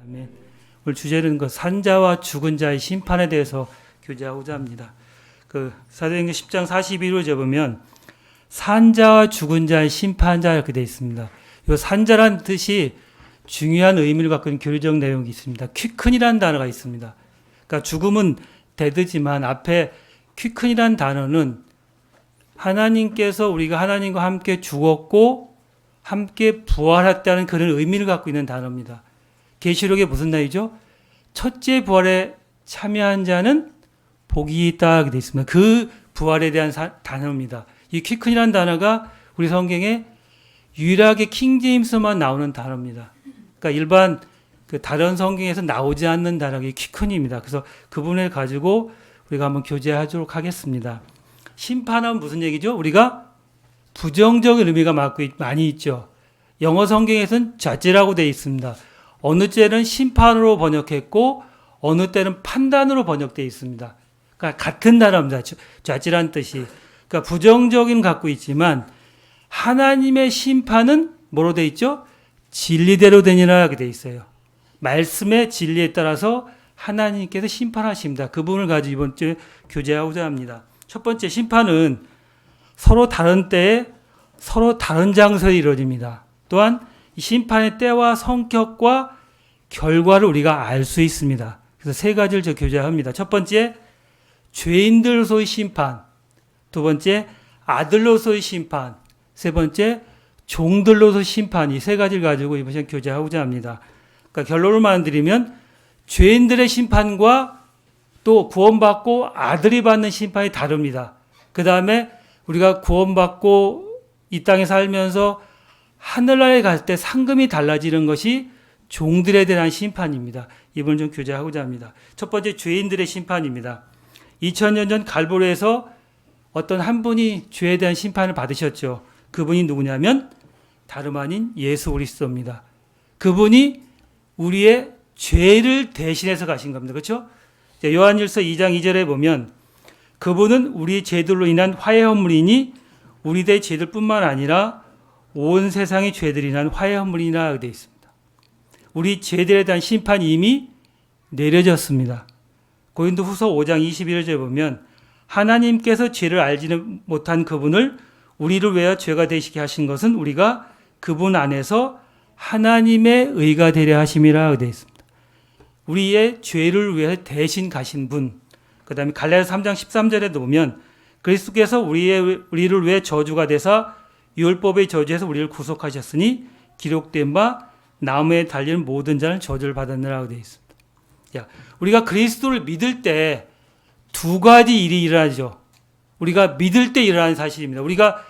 아멘. 오늘 주제는 그 산자와 죽은 자의 심판에 대해서 교제하고자 합니다. 그 사도행전 10장 41절 보면 산자와 죽은 자의 심판자 이렇게 되어 있습니다. 이 산자란 뜻이 중요한 의미를 갖고 있는 교리적 내용이 있습니다. 퀴큰이라는 단어가 있습니다. 그러니까 죽음은 데드지만 앞에 퀴큰이라는 단어는 하나님께서 우리가 하나님과 함께 죽었고 함께 부활했다는 그런 의미를 갖고 있는 단어입니다. 계시록에 무슨 날이죠? 첫째 부활에 참여한 자는 복이 있다 하게 되어 있습니다. 그 부활에 대한 단어입니다. 이 퀴큰이라는 단어가 우리 성경에 유일하게 킹제임스만 나오는 단어입니다. 그러니까 일반 그 다른 성경에서 나오지 않는 단어가 퀴큰입니다. 그래서 그 부분을 가지고 우리가 한번 교제하도록 하겠습니다. 심판은 무슨 얘기죠? 우리가 부정적인 의미가 많이 있죠. 영어 성경에서는 judge라고 되어 있습니다. 어느 때는 심판으로 번역했고 어느 때는 판단으로 번역되어 있습니다. 그러니까 같은 단어입니다. judge라는 뜻이. 그러니까 부정적인 갖고 있지만 하나님의 심판은 뭐로 되어 있죠? 진리대로 되니라 하게 되어 있어요. 말씀의 진리에 따라서 하나님께서 심판하십니다. 그 부분을 가지고 이번 주에 교제하고자 합니다. 첫 번째 심판은 서로 다른 때에 서로 다른 장소에 이루어집니다. 또한 이 심판의 때와 성격과 결과를 우리가 알 수 있습니다. 그래서 세 가지를 저 교제합니다. 첫 번째, 죄인들로서의 심판. 두 번째, 아들로서의 심판. 세 번째, 종들로서의 심판. 이 세 가지를 가지고 이번 시간 교제하고자 합니다. 그러니까 결론을 말씀드리면 죄인들의 심판과 또 구원받고 아들이 받는 심판이 다릅니다. 그 다음에 우리가 구원받고 이 땅에 살면서 하늘나라에 갈 때 상금이 달라지는 것이 종들에 대한 심판입니다. 이번을 좀 교제하고자 합니다. 첫 번째 죄인들의 심판입니다. 2000년 전 갈보리에서 어떤 한 분이 죄에 대한 심판을 받으셨죠. 그분이 누구냐면 다름 아닌 예수 그리스도입니다. 그분이 우리의 죄를 대신해서 가신 겁니다. 그렇죠? 요한일서 2장 2절에 보면 그분은 우리 죄들로 인한 화해 헌물이니 우리의 죄들뿐만 아니라 온 세상의 죄들이 인한 화해 헌물이라 되어 있습니다. 우리 죄들에 대한 심판이 이미 내려졌습니다. 고린도후서 5장 21절에 보면 하나님께서 죄를 알지는 못한 그분을 우리를 위하여 죄가 되시게 하신 것은 우리가 그분 안에서 하나님의 의가 되려 하심이라 되어 있습니다. 우리의 죄를 위해 대신 가신 분. 그 다음에 갈라디아서 3장 13절에도 보면 그리스도께서 우리를 위해 저주가 되사 율법의 저주에서 우리를 구속하셨으니 기록된 바 나무에 달리는 모든 자는 저주를 받았느라고 되어 있습니다. 우리가 그리스도를 믿을 때 두 가지 일이 일어나죠. 우리가 믿을 때 일어나는 사실입니다. 우리가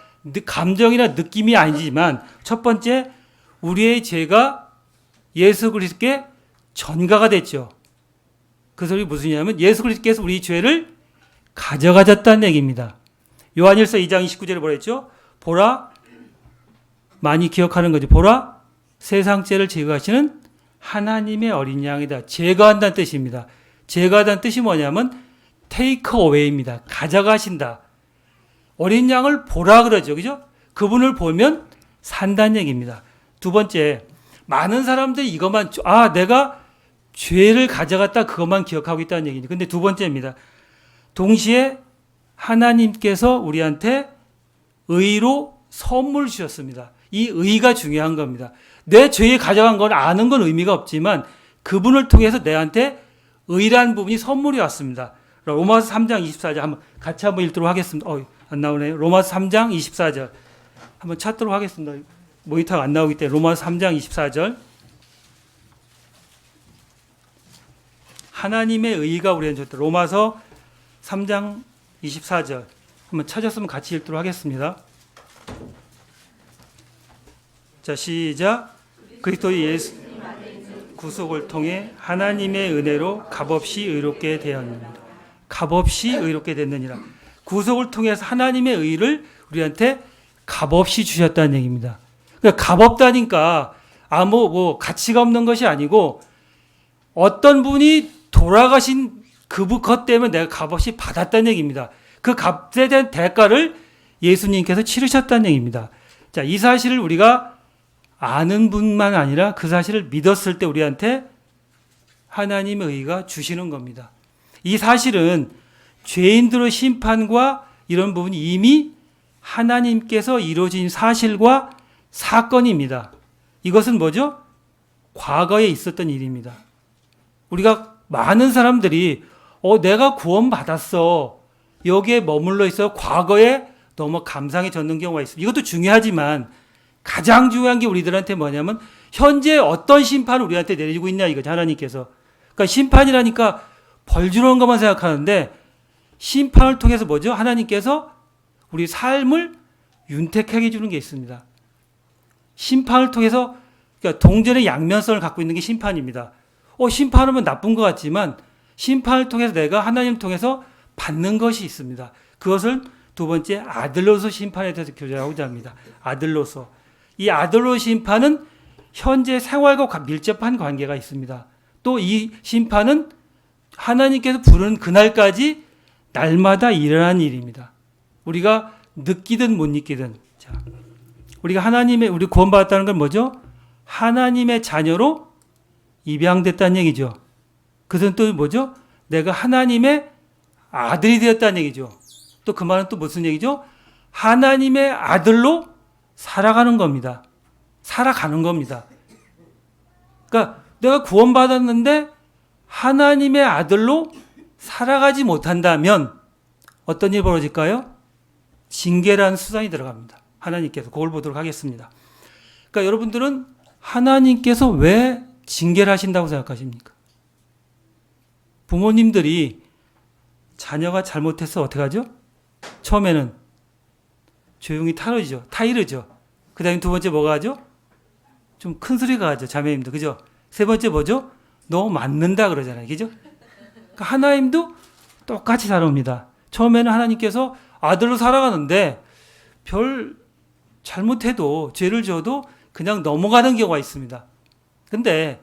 감정이나 느낌이 아니지만 첫 번째 우리의 죄가 예수 그리스도께 전가가 됐죠. 그 소리 무슨 얘기냐면 예수 그리스도께서 우리 죄를 가져가셨다는 얘기입니다. 요한일서 2장 29절에 뭐라 했죠? 보라, 많이 기억하는 거죠. 보라, 세상 죄를 제거하시는 하나님의 어린 양이다. 제거한다는 뜻입니다. 제거한다는 뜻이 뭐냐면 take away입니다. 가져가신다. 어린 양을 보라 그러죠. 그죠? 그분을 보면 산다는 얘기입니다. 두 번째, 많은 사람들이 이것만, 내가 죄를 가져갔다 그것만 기억하고 있다는 얘기죠. 근데 두 번째입니다. 동시에 하나님께서 우리한테 의로 선물 주셨습니다. 이 의가 중요한 겁니다. 내 죄에 가져간 건 아는 건 의미가 없지만 그분을 통해서 내한테 의라는 부분이 선물이 왔습니다. 로마서 3장 24절 한번 같이 한번 읽도록 하겠습니다. 안 나오네요. 로마서 3장 24절 한번 찾도록 하겠습니다. 모니터가 안 나오기 때문에 로마서 3장 24절 하나님의 의가 우리한테 줬다. 로마서 3장 24절 한번 찾았으면 같이 읽도록 하겠습니다. 자, 시작. 그리스도 예수 구속을 통해 하나님의 은혜로 값없이 의롭게 되었느니라. 값없이 의롭게 됐느니라. 구속을 통해서 하나님의 의를 우리한테 값없이 주셨다는 얘기입니다. 그러니까 값없다니까 가치가 없는 것이 아니고 어떤 분이 돌아가신 것 때문에 내가 값없이 받았다는 얘기입니다. 그 값에 대한 대가를 예수님께서 치르셨다는 얘기입니다. 자, 이 사실을 우리가 아는 분만 아니라 그 사실을 믿었을 때 우리한테 하나님의 의가 주시는 겁니다. 이 사실은 죄인들의 심판과 이런 부분이 이미 하나님께서 이루어진 사실과 사건입니다. 이것은 뭐죠? 과거에 있었던 일입니다. 우리가 많은 사람들이 내가 구원받았어. 여기에 머물러 있어 과거에 너무 감상에 젖는 경우가 있습니다. 이것도 중요하지만 가장 중요한 게 우리들한테 뭐냐면 현재 어떤 심판을 우리한테 내리고 있냐 이거죠. 하나님께서. 그러니까 심판이라니까 벌 주는 것만 생각하는데 심판을 통해서 뭐죠? 하나님께서 우리 삶을 윤택하게 해주는 게 있습니다. 심판을 통해서 그러니까 동전의 양면성을 갖고 있는 게 심판입니다. 심판하면 나쁜 것 같지만 심판을 통해서 내가 하나님을 통해서 받는 것이 있습니다. 그것을 두 번째 아들로서 심판에 대해서 교제하고자 합니다. 아들로서. 이 아들로 심판은 현재 생활과 밀접한 관계가 있습니다. 또 이 심판은 하나님께서 부르는 그날까지 날마다 일어나는 일입니다. 우리가 느끼든 못 느끼든. 자, 우리가 우리 구원받았다는 건 뭐죠? 하나님의 자녀로 입양됐다는 얘기죠. 그것은 또 뭐죠? 내가 하나님의 아들이 되었다는 얘기죠. 또 그 말은 또 무슨 얘기죠? 하나님의 아들로 살아가는 겁니다. 살아가는 겁니다. 그러니까 내가 구원받았는데 하나님의 아들로 살아가지 못한다면 어떤 일이 벌어질까요? 징계라는 수단이 들어갑니다. 하나님께서 그걸 보도록 하겠습니다. 그러니까 여러분들은 하나님께서 왜 징계를 하신다고 생각하십니까? 부모님들이 자녀가 잘못해서 어떻게 하죠? 처음에는 조용히 타이르죠. 그 다음에 두 번째 뭐가 하죠? 좀 큰 소리가 하죠. 자매님도. 그죠? 세 번째 뭐죠? 너 맞는다 그러잖아요. 그죠? 그러니까 하나님도 똑같이 살아옵니다. 처음에는 하나님께서 아들로 살아가는데 별 잘못해도 죄를 지어도 그냥 넘어가는 경우가 있습니다. 근데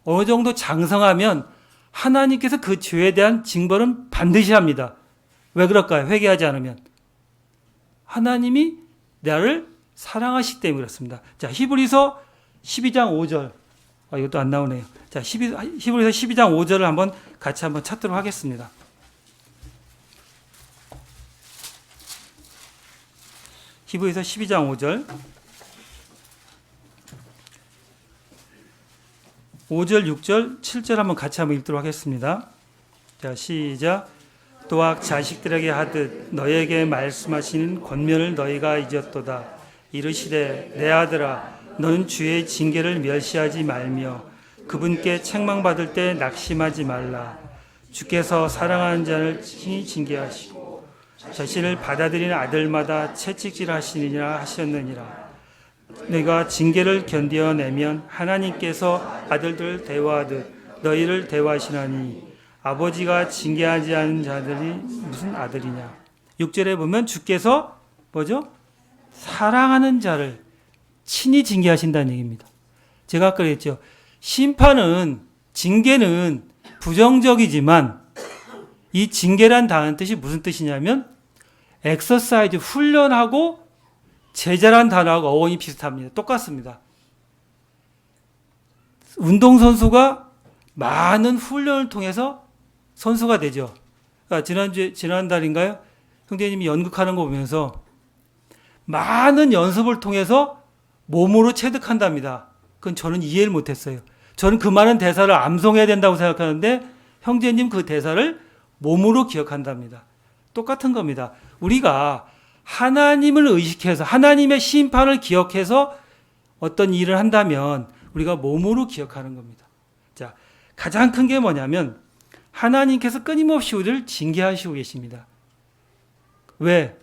어느 정도 장성하면 하나님께서 그 죄에 대한 징벌은 반드시 합니다. 왜 그럴까요? 회개하지 않으면. 하나님이 나를 사랑하시기 때문에 그렇습니다. 자, 히브리서 12장 5절. 이것도 안 나오네요. 자, 히브리서 12장 5절을 같이 찾도록 하겠습니다. 히브리서 12장 5절. 5절, 6절, 7절 같이 읽도록 하겠습니다. 자, 시작. 또한 자식들에게 하듯 너에게 말씀하신 권면을 너희가 잊었도다. 이르시되 내 아들아 너는 주의 징계를 멸시하지 말며 그분께 책망받을 때 낙심하지 말라. 주께서 사랑하는 자를 친히 징계하시고 자신을 받아들이는 아들마다 채찍질하시느니라 하셨느니라. 내가 징계를 견뎌내면 하나님께서 아들들을 대화하듯 너희를 대화하시나니 아버지가 징계하지 않은 자들이 무슨 아들이냐. 6절에 보면 주께서 뭐죠? 사랑하는 자를 친히 징계하신다는 얘기입니다. 제가 아까 그랬죠. 심판은, 징계는 부정적이지만 이 징계란 단어의 뜻이 무슨 뜻이냐면 엑서사이즈, 훈련하고 제자란 단어하고 어원이 비슷합니다. 똑같습니다. 운동선수가 많은 훈련을 통해서 선수가 되죠. 지난달인가요? 형제님이 연극하는 거 보면서 많은 연습을 통해서 몸으로 체득한답니다. 그건 저는 이해를 못했어요. 저는 그 많은 대사를 암송해야 된다고 생각하는데 형제님 그 대사를 몸으로 기억한답니다. 똑같은 겁니다. 우리가 하나님을 의식해서 하나님의 심판을 기억해서 어떤 일을 한다면 우리가 몸으로 기억하는 겁니다. 자, 가장 큰 게 뭐냐면 하나님께서 끊임없이 우리를 징계하시고 계십니다. 왜?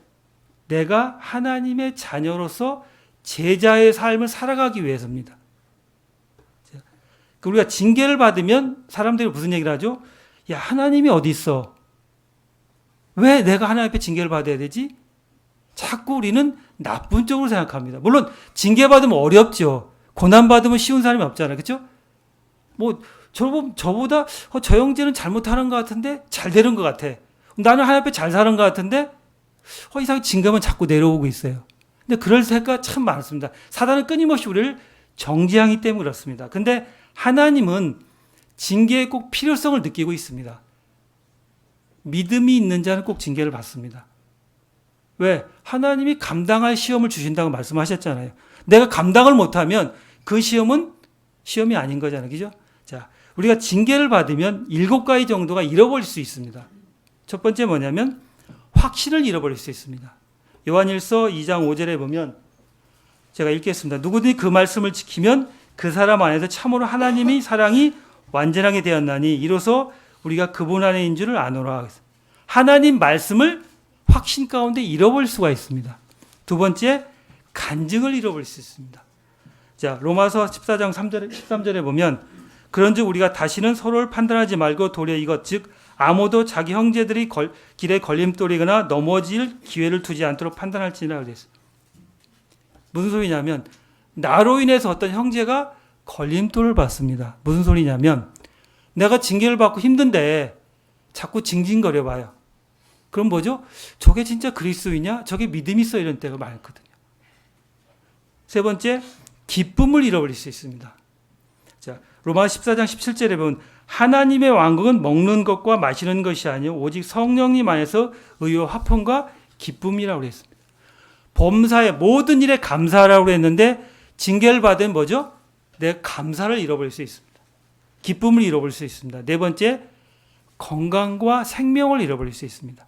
내가 하나님의 자녀로서 제자의 삶을 살아가기 위해서입니다. 우리가 징계를 받으면 사람들이 무슨 얘기를 하죠? 야, 하나님이 어디 있어? 왜 내가 하나님 앞에 징계를 받아야 되지? 자꾸 우리는 나쁜 쪽으로 생각합니다. 물론 징계받으면 어렵죠. 고난받으면 쉬운 사람이 없잖아요. 그렇죠? 저보다 저 형제는 잘못하는 것 같은데 잘 되는 것 같아. 나는 하나님 앞에 잘 사는 것 같은데 이상하게 징계만 자꾸 내려오고 있어요. 근데 그럴 때가 참 많습니다. 사단은 끊임없이 우리를 정죄하기 때문에 그렇습니다. 근데 하나님은 징계의 꼭 필요성을 느끼고 있습니다. 믿음이 있는 자는 꼭 징계를 받습니다. 왜? 하나님이 감당할 시험을 주신다고 말씀하셨잖아요. 내가 감당을 못하면 그 시험은 시험이 아닌 거잖아요. 그죠? 자, 우리가 징계를 받으면 7가지 정도가 잃어버릴 수 있습니다. 첫 번째 뭐냐면 확신을 잃어버릴 수 있습니다. 요한일서 2장 5절에 보면 제가 읽겠습니다. 누구든지 그 말씀을 지키면 그 사람 안에서 참으로 하나님의 사랑이 완전하게 되었나니 이로써 우리가 그분 안에 있는 줄을 아노라. 하나님 말씀을 확신 가운데 잃어버릴 수가 있습니다. 두 번째, 간증을 잃어버릴 수 있습니다. 자, 로마서 14장 13절에 보면 그런즉 우리가 다시는 서로를 판단하지 말고 도리어 이것 즉 아무도 자기 형제들이 길에 걸림돌이거나 넘어질 기회를 두지 않도록 판단할지니라 그랬어요. 무슨 소리냐면 나로 인해서 어떤 형제가 걸림돌을 받습니다. 무슨 소리냐면 내가 징계를 받고 힘든데 자꾸 징징거려 봐요. 그럼 뭐죠? 저게 진짜 그리스도이냐? 저게 믿음이 있어? 이런 때가 많거든요. 세 번째, 기쁨을 잃어버릴 수 있습니다. 자, 로마 14장 17절에 보면 하나님의 왕국은 먹는 것과 마시는 것이 아니요 오직 성령님 안에서 의와 화평과 기쁨이라고 했습니다. 범사의 모든 일에 감사하라고 했는데 징계를 받으면 뭐죠? 내 감사를 잃어버릴 수 있습니다. 기쁨을 잃어버릴 수 있습니다. 네 번째, 건강과 생명을 잃어버릴 수 있습니다.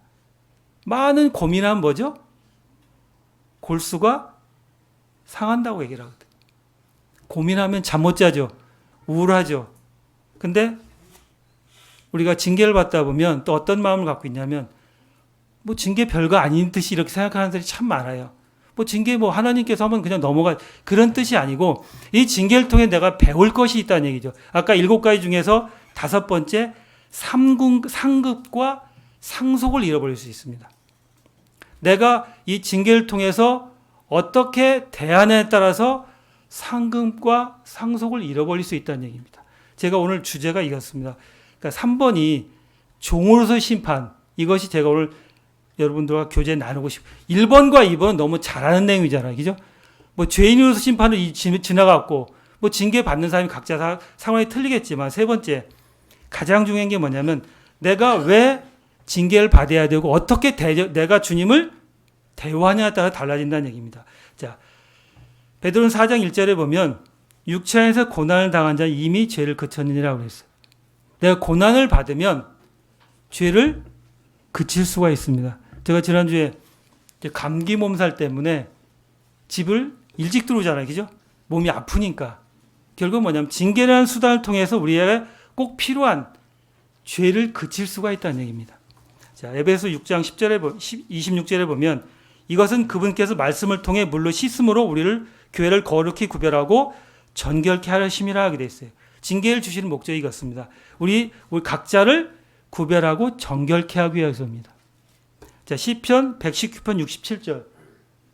많은 고민하면 뭐죠? 골수가 상한다고 얘기를 하거든요. 고민하면 잠 못 자죠. 우울하죠. 근데 우리가 징계를 받다 보면 또 어떤 마음을 갖고 있냐면 뭐 징계 별거 아닌 듯이 이렇게 생각하는 사람이 참 많아요. 뭐 징계 뭐 하나님께서 하면 그냥 넘어가 그런 뜻이 아니고 이 징계를 통해 내가 배울 것이 있다는 얘기죠. 아까 7가지 중에서 5번째 상급과 상속을 잃어버릴 수 있습니다. 내가 이 징계를 통해서 어떻게 대하냐에 따라서 상급과 상속을 잃어버릴 수 있다는 얘기입니다. 제가 오늘 주제가 이겼습니다. 그러니까 3번이 종으로서 심판, 이것이 제가 오늘 여러분들과 교제 나누고 싶어요. 1번과 2번은 너무 잘하는 내용이잖아요. 그죠? 뭐 죄인으로서 심판을 지나갔고 뭐 징계 받는 사람이 각자 상황이 틀리겠지만 세 번째 가장 중요한 게 뭐냐면 내가 왜 징계를 받아야 되고 어떻게 내가 주님을 대우하냐에 따라 달라진다는 얘기입니다. 자, 베드로는 4장 1절에 보면 육체 안에서 고난을 당한 자는 이미 죄를 그쳤느니라고 그랬어요. 내가 고난을 받으면 죄를 그칠 수가 있습니다. 제가 지난주에 감기 몸살 때문에 집을 일찍 들어오잖아요. 그죠? 몸이 아프니까. 결국 뭐냐면 징계라는 수단을 통해서 우리에게 꼭 필요한 죄를 그칠 수가 있다는 얘기입니다. 자, 에베소 6장 26절에 보면 이것은 그분께서 말씀을 통해 물로 씻음으로 우리를 교회를 거룩히 구별하고 정결케 하려 심이라 하게 됐어요. 징계를 주시는 목적이 이것입니다. 우리 각자를 구별하고 정결케 하기 위해서입니다. 자, 시편 119편 67절.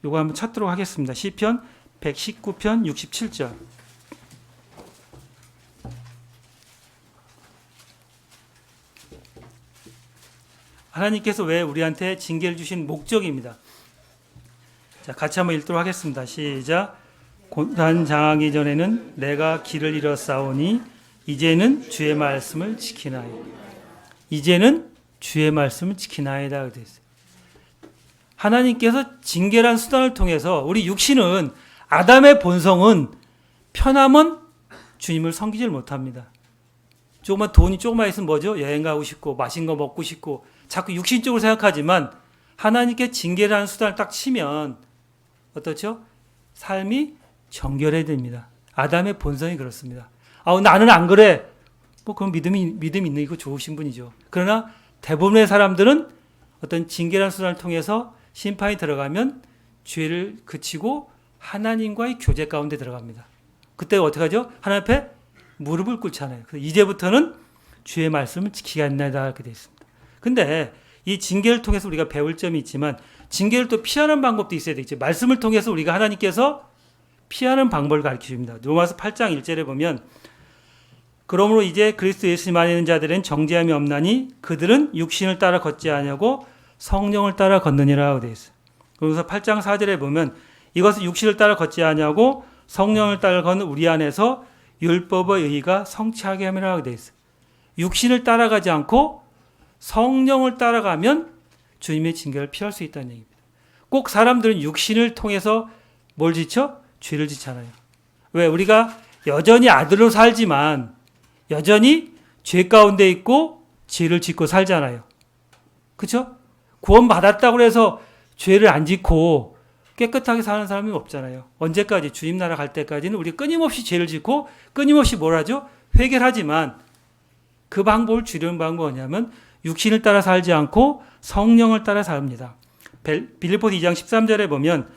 요거 한번 찾도록 하겠습니다. 시편 119편 67절. 하나님께서 왜 우리한테 징계를 주신 목적입니다. 자, 같이 한번 읽도록 하겠습니다. 시작. 고난 당하기 전에는 내가 길을 잃었사오니 이제는 주의 말씀을 지키나이다. 이제는 주의 말씀을 지키나이다. 하나님께서 징계란 수단을 통해서 우리 육신은 아담의 본성은 편하면 주님을 섬기질 못합니다. 돈이 조금만 있으면 뭐죠? 여행 가고 싶고 맛있는 거 먹고 싶고 자꾸 육신적으로 생각하지만 하나님께 징계라는 수단을 딱 치면 어떻죠? 삶이 정결해야 됩니다. 아담의 본성이 그렇습니다. 나는 안 그래. 뭐 그럼 믿음 있는 이거 좋으신 분이죠. 그러나 대부분의 사람들은 어떤 징계라는 수단을 통해서 심판이 들어가면 죄를 그치고 하나님과의 교제 가운데 들어갑니다. 그때 어떻게 하죠? 하나님 앞에 무릎을 꿇잖아요. 그래서 이제부터는 주의 말씀을 지키겠나이다 이렇게 되어 있습니다. 근데 이 징계를 통해서 우리가 배울 점이 있지만 징계를 또 피하는 방법도 있어야 되겠죠. 말씀을 통해서 우리가 하나님께서 피하는 방법을 가르쳐 줍니다. 로마서 8장 1절에 보면 그러므로 이제 그리스도 예수님 안에 있는 자들은 정죄함이 없나니 그들은 육신을 따라 걷지 아니하고 성령을 따라 걷느니라 되어 있어요. 그래서 8장 4절에 보면 이것은 육신을 따라 걷지 아니하고 성령을 따라 걷는 우리 안에서 율법의 의의가 성취하게 함이라고 되어 있어요. 육신을 따라가지 않고 성령을 따라가면 주님의 징계를 피할 수 있다는 얘기입니다. 꼭 사람들은 육신을 통해서 뭘 지쳐? 죄를 짓잖아요. 왜? 우리가 여전히 아들로 살지만 여전히 죄 가운데 있고 죄를 짓고 살잖아요. 그렇죠? 구원 받았다고 해서 죄를 안 짓고 깨끗하게 사는 사람이 없잖아요. 언제까지? 주님 나라 갈 때까지는 우리 끊임없이 죄를 짓고 끊임없이 뭘 하죠? 회개를 하지만 그 방법을 줄이는 방법은 뭐냐면 육신을 따라 살지 않고 성령을 따라 삽니다. 빌립보서 2장 13절에 보면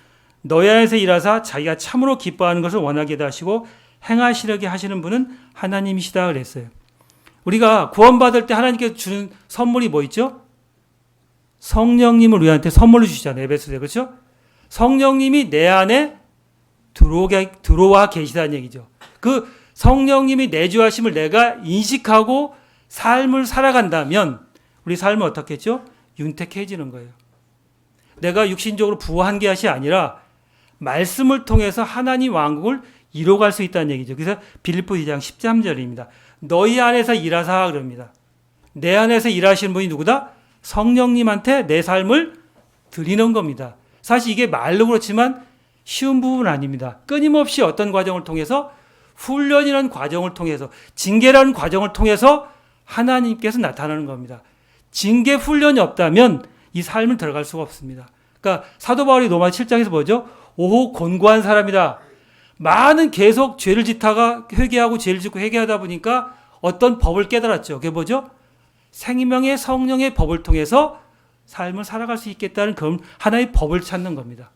너희 안에서 일하사 자기가 참으로 기뻐하는 것을 원하게 하시고 행하시려게 하시는 분은 하나님이시다 그랬어요. 우리가 구원받을 때 하나님께서 주는 선물이 뭐 있죠? 성령님을 우리한테 선물로 주시잖아요. 에베소서에. 그렇죠? 성령님이 내 안에 들어와 계시다는 얘기죠. 그 성령님이 내주하심을 내가 인식하고 삶을 살아간다면 우리 삶은 어떻겠죠? 윤택해지는 거예요. 내가 육신적으로 부한 것이 아니라 말씀을 통해서 하나님 왕국을 이뤄갈 수 있다는 얘기죠. 그래서 빌립보 2장 13절입니다. 너희 안에서 일하사 그럽니다. 내 안에서 일하시는 분이 누구다? 성령님한테 내 삶을 드리는 겁니다. 사실 이게 말로 그렇지만 쉬운 부분은 아닙니다. 끊임없이 어떤 과정을 통해서 훈련이라는 과정을 통해서 징계라는 과정을 통해서 하나님께서 나타나는 겁니다. 징계 훈련이 없다면 이 삶을 들어갈 수가 없습니다. 그러니까 사도 바울이 로마 7장에서 뭐죠? 오호 곤고한 사람이다. 많은 계속 죄를 짓다가 회개하고 죄를 짓고 회개하다 보니까 어떤 법을 깨달았죠. 그게 뭐죠? 생명의 성령의 법을 통해서 삶을 살아갈 수 있겠다는 그런 하나의 법을 찾는 겁니다.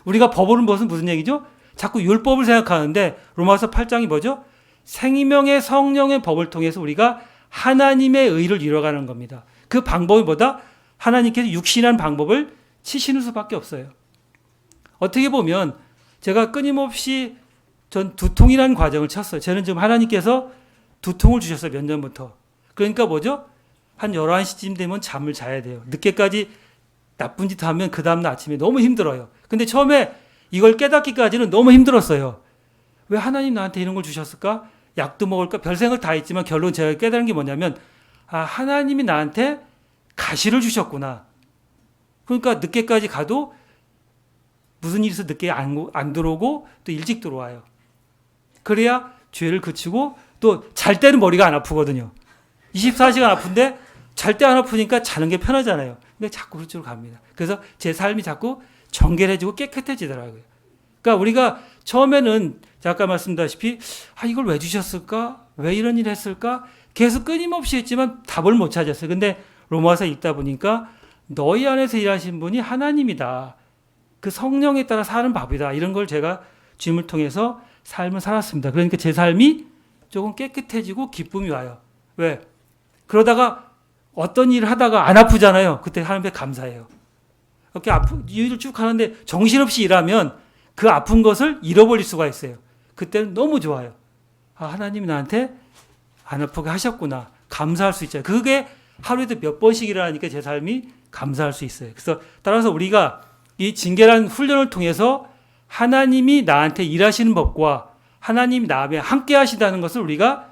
우리가 법은 무슨 얘기죠? 자꾸 율법을 생각하는데 로마서 8장이 뭐죠? 생명의 성령의 법을 통해서 우리가 하나님의 의를 이뤄가는 겁니다. 그 방법이 뭐다? 하나님께서 육신한 방법을 치시는 수밖에 없어요. 어떻게 보면 제가 끊임없이 전 두통이라는 과정을 쳤어요. 저는 지금 하나님께서 두통을 주셨어요. 몇 년부터. 그러니까 뭐죠? 한 11시쯤 되면 잠을 자야 돼요. 늦게까지 나쁜 짓 하면 그 다음날 아침에 너무 힘들어요. 근데 처음에 이걸 깨닫기까지는 너무 힘들었어요. 왜 하나님 나한테 이런 걸 주셨을까? 약도 먹을까? 별 생각 다 했지만 결론 제가 깨달은 게 뭐냐면 하나님이 나한테 가시를 주셨구나. 그러니까 늦게까지 가도 무슨 일이 있어 늦게 안 들어오고 또 일찍 들어와요. 그래야 죄를 그치고 또 잘 때는 머리가 안 아프거든요. 24시간 아픈데 잘 때 안 아프니까 자는 게 편하잖아요. 근데 자꾸 그쪽으로 갑니다. 그래서 제 삶이 자꾸 정결해지고 깨끗해지더라고요. 그러니까 우리가 처음에는 아까 말씀드렸다시피 이걸 왜 주셨을까? 왜 이런 일을 했을까? 계속 끊임없이 했지만 답을 못 찾았어요. 근데 로마서 읽다 보니까 너희 안에서 일하신 분이 하나님이다. 그 성령에 따라 사는 법이다. 이런 걸 제가 주님을 통해서 삶을 살았습니다. 그러니까 제 삶이 조금 깨끗해지고 기쁨이 와요. 왜? 그러다가 어떤 일을 하다가 안 아프잖아요. 그때 하나님께 감사해요. 이렇게 일을 쭉 하는데 정신없이 일하면 그 아픈 것을 잃어버릴 수가 있어요. 그때는 너무 좋아요. 하나님이 나한테 안 아프게 하셨구나. 감사할 수 있잖아요. 그게 하루에도 몇 번씩 일어나니까 제 삶이 감사할 수 있어요. 그래서 따라서 우리가 이 징계라는 훈련을 통해서 하나님이 나한테 일하시는 법과 하나님이 나와 함께 하시다는 것을 우리가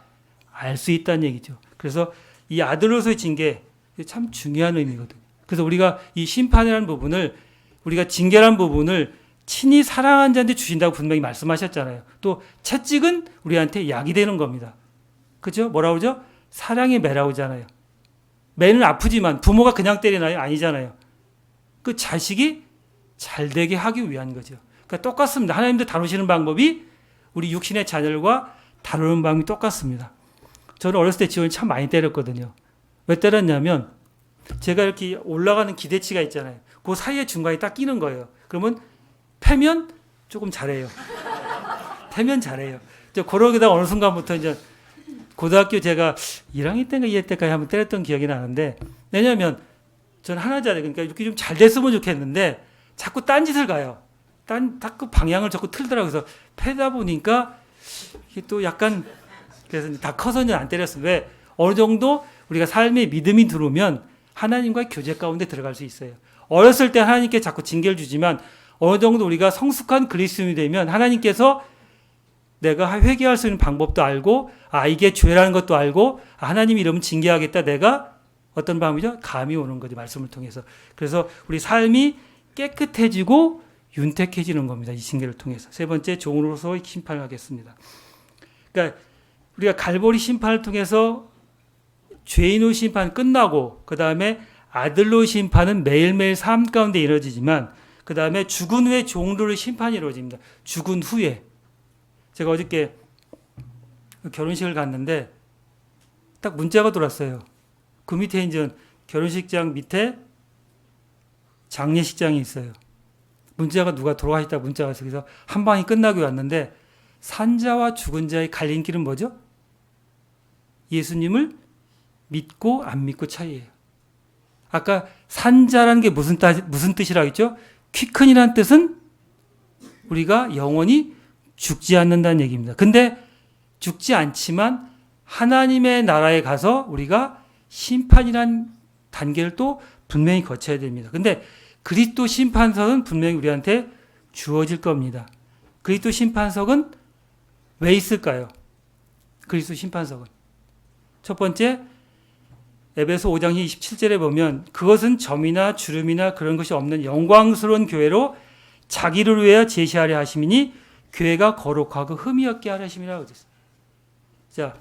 알 수 있다는 얘기죠. 그래서 이 아들로서의 징계 참 중요한 의미거든요. 그래서 우리가 이 심판이라는 부분을 우리가 징계라는 부분을 친히 사랑한 자한테 주신다고 분명히 말씀하셨잖아요. 또 채찍은 우리한테 약이 되는 겁니다. 그죠? 뭐라고 그러죠? 사랑의 매라고잖아요. 매는 아프지만 부모가 그냥 때리나요? 아니잖아요. 그 자식이 잘 되게 하기 위한 거죠. 그러니까 똑같습니다. 하나님도 다루시는 방법이 우리 육신의 자녀들과 다루는 방법이 똑같습니다. 저는 어렸을 때 지원이 참 많이 때렸거든요. 왜 때렸냐면 제가 이렇게 올라가는 기대치가 있잖아요. 그 사이에 중간에 딱 끼는 거예요. 그러면 패면 조금 잘해요. 패면 잘해요. 그러다가 어느 순간부터 이제 고등학교 제가 1학년 때인가 2학년 때까지 한번 때렸던 기억이 나는데 왜냐하면 저는 하나잖아요. 그러니까 이렇게 좀 잘 됐으면 좋겠는데 자꾸 딴짓을 가요. 자꾸 방향을 자꾸 틀더라고요. 그래서 패다 보니까 이게 또 약간 그래서 다 커서는 안 때렸어요. 왜? 어느 정도 우리가 삶에 믿음이 들어오면 하나님과의 교제 가운데 들어갈 수 있어요. 어렸을 때 하나님께 자꾸 징계를 주지만 어느 정도 우리가 성숙한 그리스도인이 되면 하나님께서 내가 회개할 수 있는 방법도 알고, 이게 죄라는 것도 알고, 하나님이 이러면 징계하겠다. 내가 어떤 방법이죠? 감이 오는 거죠. 말씀을 통해서. 그래서 우리 삶이 깨끗해지고 윤택해지는 겁니다. 이 징계를 통해서. 세 번째, 종으로서 심판을 하겠습니다. 그러니까 우리가 갈보리 심판을 통해서 죄인의 심판 끝나고, 그 다음에 아들로의 심판은 매일매일 삶 가운데 이루어지지만, 그 다음에 죽은 후에 종로의 심판이 이루어집니다. 죽은 후에. 제가 어저께 결혼식을 갔는데 딱 문자가 들어왔어요. 그 밑에 이제 결혼식장 밑에 장례식장이 있어요. 문자가 누가 돌아가셨다 문자가 있어요. 그래서 한 방이 끝나고 왔는데, 산자와 죽은 자의 갈림길은 뭐죠? 예수님을 믿고 안 믿고 차이예요. 아까 산자라는 게 무슨 뜻이라고 했죠? 퀴큰이라는 뜻은 우리가 영원히 죽지 않는다는 얘기입니다. 근데 죽지 않지만 하나님의 나라에 가서 우리가 심판이란 단계를 또 분명히 거쳐야 됩니다. 근데 그리스도 심판석은 분명히 우리한테 주어질 겁니다. 그리스도 심판석은 왜 있을까요? 그리스도 심판석은. 첫 번째, 에베소 5장 27절에 보면 그것은 점이나 주름이나 그런 것이 없는 영광스러운 교회로 자기를 위하여 제시하려 하심이니 교회가 거룩하고 흠이 없게 하려 하심이라고 되어 있습니다. 자,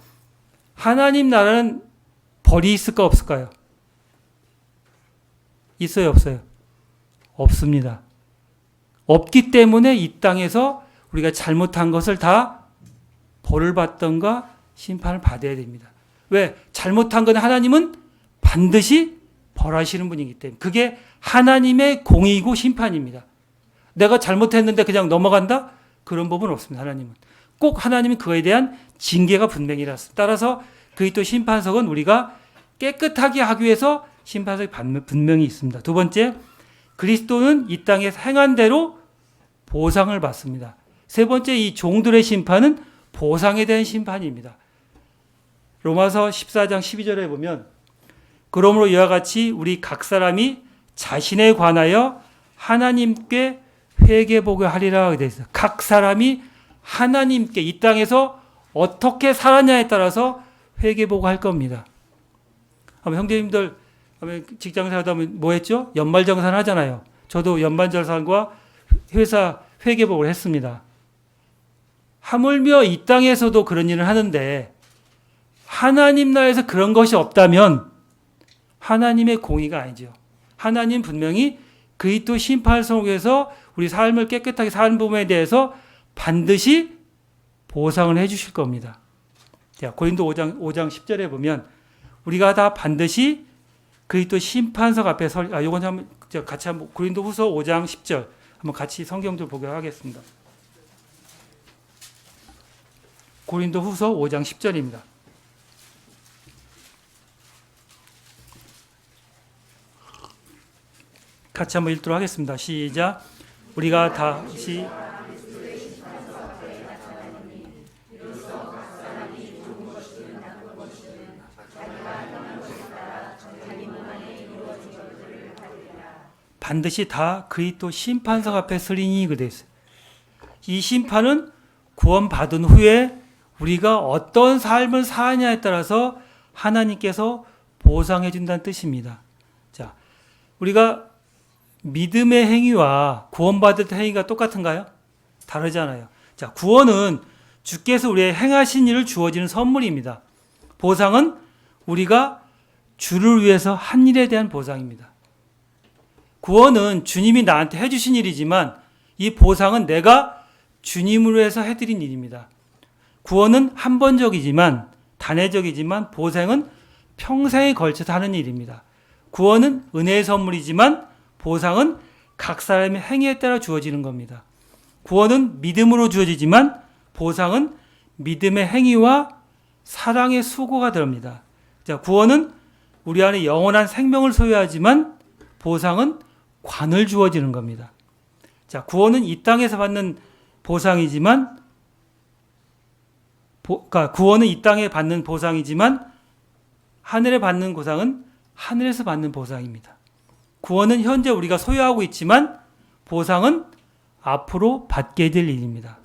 하나님 나라는 벌이 있을까 없을까요? 있어요, 없어요? 없습니다. 없기 때문에 이 땅에서 우리가 잘못한 것을 다 벌을 받던가 심판을 받아야 됩니다. 왜? 잘못한 건 하나님은 반드시 벌하시는 분이기 때문에 그게 하나님의 공의이고 심판입니다. 내가 잘못했는데 그냥 넘어간다? 그런 법은 없습니다. 하나님은. 꼭 하나님은 그거에 대한 징계가 분명히 있습니다. 따라서 그리스도 심판석은 우리가 깨끗하게 하기 위해서 심판석이 분명히 있습니다. 두 번째, 그리스도는 이 땅에 행한 대로 보상을 받습니다. 세 번째, 이 종들의 심판은 보상에 대한 심판입니다. 로마서 14장 12절에 보면 그러므로 이와 같이 우리 각 사람이 자신에 관하여 하나님께 회개보게 하리라 되어 있어요. 각 사람이 하나님께 이 땅에서 어떻게 살았냐에 따라서 회개보고 할 겁니다. 형제님들 직장생활 하다 보면 뭐 했죠? 연말정산 하잖아요. 저도 연말정산과 회사 회계복을 했습니다. 하물며 이 땅에서도 그런 일을 하는데 하나님 나라에서 그런 것이 없다면 하나님의 공의가 아니죠. 하나님 분명히 그리스도 심판을 속에서 우리 삶을 깨끗하게 사는 부분에 대해서 반드시 보상을 해 주실 겁니다. 고린도 5장 10절에 보면 우리가 다 반드시 그리스도 심판석 앞에 요건 한번 같이 한번 고린도 후서 5장 10절 한번 같이 성경 좀 보게 하겠습니다. 고린도 후서 5장 10절입니다. 같이 한번 읽도록 하겠습니다. 시작. 우리가 다시 반드시 다 그리스도 심판석 앞에 서리니 그랬어요. 있어요. 이 심판은 구원받은 후에 우리가 어떤 삶을 사느냐에 따라서 하나님께서 보상해 준다는 뜻입니다. 자, 우리가 믿음의 행위와 구원받을 때 행위가 똑같은가요? 다르잖아요. 자, 구원은 주께서 우리의 행하신 일을 주어지는 선물입니다. 보상은 우리가 주를 위해서 한 일에 대한 보상입니다. 구원은 주님이 나한테 해주신 일이지만 이 보상은 내가 주님으로 해서 해드린 일입니다. 구원은 한번적이지만 단회적이지만 보상은 평생에 걸쳐서 하는 일입니다. 구원은 은혜의 선물이지만 보상은 각 사람의 행위에 따라 주어지는 겁니다. 구원은 믿음으로 주어지지만 보상은 믿음의 행위와 사랑의 수고가 됩니다. 자, 구원은 우리 안에 영원한 생명을 소유하지만 보상은 관을 주어지는 겁니다. 자, 구원은 이 땅에서 받는 보상이지만, 구원은 이 땅에 받는 보상이지만, 하늘에 받는 보상은 하늘에서 받는 보상입니다. 구원은 현재 우리가 소유하고 있지만, 보상은 앞으로 받게 될 일입니다.